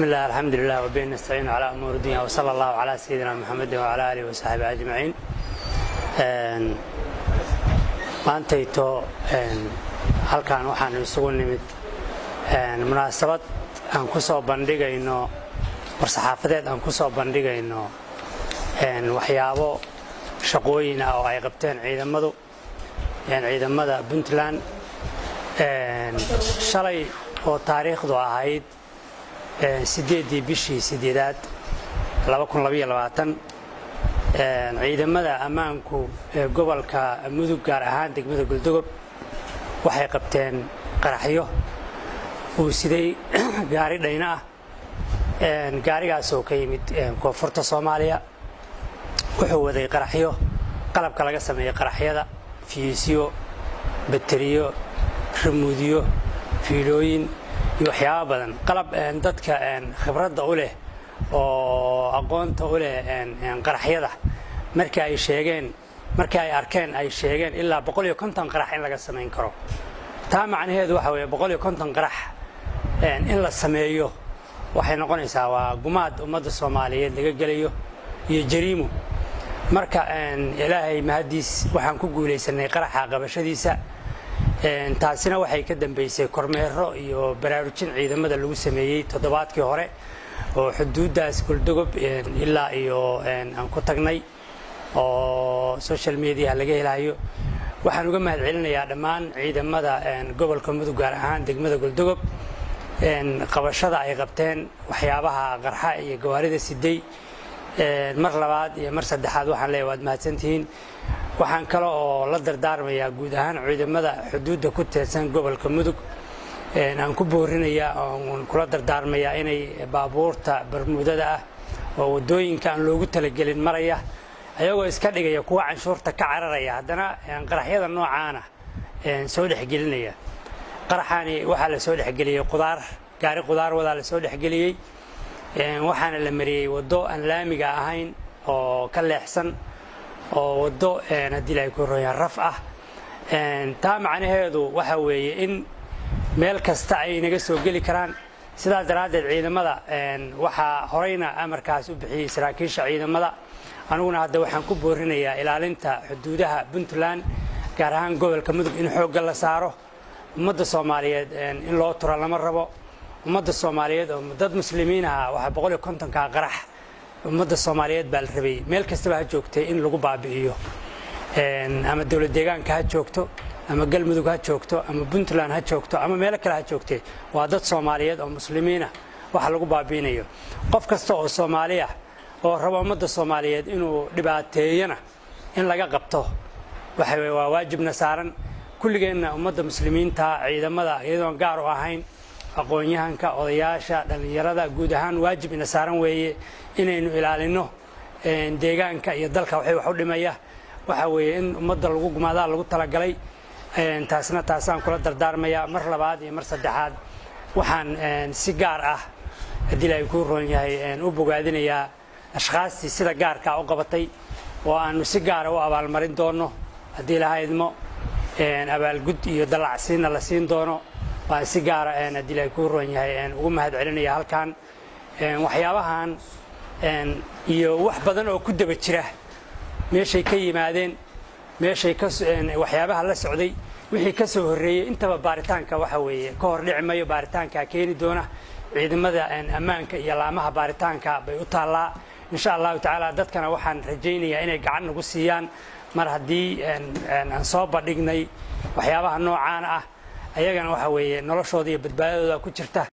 بسم الله الحمد لله وبه نستعين على أمور الدنيا وصلى الله على سيدنا محمد وعلى آله وصحبه أجمعين. maantayto halkan waxaan isugu nimid munaasabad aan ku soo bandhigayno warsaxaafadeed aan ku soo bandhigayno waxyaabo shaqooyin ah oo ay qabteen ciidamada Puntland shalay oo taariikhdu ahayd 8 bishii 8 2022 ciidamada ammaanku ee gobolka Mudug gaar ahaan degmada Galdogob waxay qabteen qaraxyo oo siday gaari dhayna ah gaarigaas oo ka yimid koonfurta Soomaaliya wuxuu waday qaraxyo qalabka laga sameeyay qaraxyada fiisiyo bateriyo remoodiyo fiilooyin iyo waxyaabo badan qalab dadka khibradda u leh oo aqoonta u leh qaraxyada markii ay arkeen ay sheegeen ilaa 150 qarax in laga sameyn karo taa macnaheedu waxa weeye 150 qarax in la sameeyo waxay noqonaysaa waa gumaad ummadda Soomaaliyeed laga galayo iyo jariimo marka ilaahay mahadiis waxaan ku guuleysanay qaraxa qabashadiisa taasina waxay ka dambeysay kormeero iyo baraarujin ciidamada lagu sameeyay toddobaadkii hore oo xuduudaas Galdogob ilaa iyo aan ku tagnay oo social media laga helayo waxaan uga mahadcelinayaa dhammaan ciidamada gobolka Mudug gaar ahaan degmada Galdogob qabashada ay qabteen waxyaabaha qarxa iyo gawaarida siday mar labaad iyo mar saddexaad waxaan leeyahay waad mahadsantihiin waxaan kale oo la dardaarmayaa guud ahaan ciidamada xuduudda ku teedsan gobolka Mudug aan ku boorinayaa oo kula dardaarmayaa inay baabuurta barmuudada ah oo wadooyinka aan loogu talagelin maraya ayagoo iska dhigaya kuwa canshuurta ka cararaya haddana qaraxyada noocaana soo dhexgelinaya qaraxani waxa la soo dhexgeliyay gaari qudaar wada la soo dhexgeliyay waxaana la mariyay wado aan laamiga ahayn oo ka leexsan oo wado hadii ay ku rooyaan raf ah taa macnaheedu waxa weeye in meel kasta ay naga soo gali karaan sidaas daraadeed ciidamada waxa horeyna amarkaas u bixiyay saraakiisha ciidamada aniguna hadda waxaan ku boorinayaa ilaalinta xuduudaha Puntland gaar ahaan gobolka Mudug in xoog la saaro ummadda Soomaaliyeed in loo turo lama rabo ummadda Soomaaliyeed oo dad muslimiin ah waxa 150 ka qarax ummadda Soomaaliyeed baa la rabay meel kasta ha joogtay in lagu baabi'iyo ama dawlad deegaanka ha joogto ama Galmudug ha joogto ama Puntland ha joogto ama meel kale ha joogtay waa dad Soomaaliyeed oo muslimiin ah waxa lagu baabi'inayo qof kasta oo Soomaaliya oo rabo ummadda Soomaaliyeed inuu dhibaateeyana in laga qabto waxa waa waajibna saaran kulligeena ummadda muslimiinta ciidamada iyadoo gaar u ahayn aqoonyahanka odayaasha dhalinyarada guud ahaan waajib ina saaran weeye inaynu ilaalino deegaanka iyo dalka waxay wax u dhimaya waxa weeye in ummadda lagu gumaada lagu talagalay taasaan kula dardaarmaya mar labaad iyo mar saddexaad waxaan si gaar ah hadii ay ku roon yahay u bogaadinayaa ashqaastii sida gaarka u qabatay oo aanu si gaar ah u abaalmarin doono hadii la haydmo abaalgud iyo dalacsiina la siin doono waa si gaar ah hadii ay ku roon yahay ugu mahadcelinaya halkan waxyaabahan iyo wax badan oo ku daba jira meeshay ka yimaadeen meeshay ka waxyaabaha la socday wixii ka soo horeeyay intaba baaritaanka waxa weeye ka hor dhicmayo baaritaanka keeni doona ciidamada ammaanka iyo laamaha baaritaanka bay u taalaa insha Allah taala dadkana waxaan rajaynayaa inay gacan ugu siiyaan mar hadii aan soo bandhignay waxyaabaha noocaan ah ayagana waxa weeye noloshooda iyo badbaadadooda ku jirta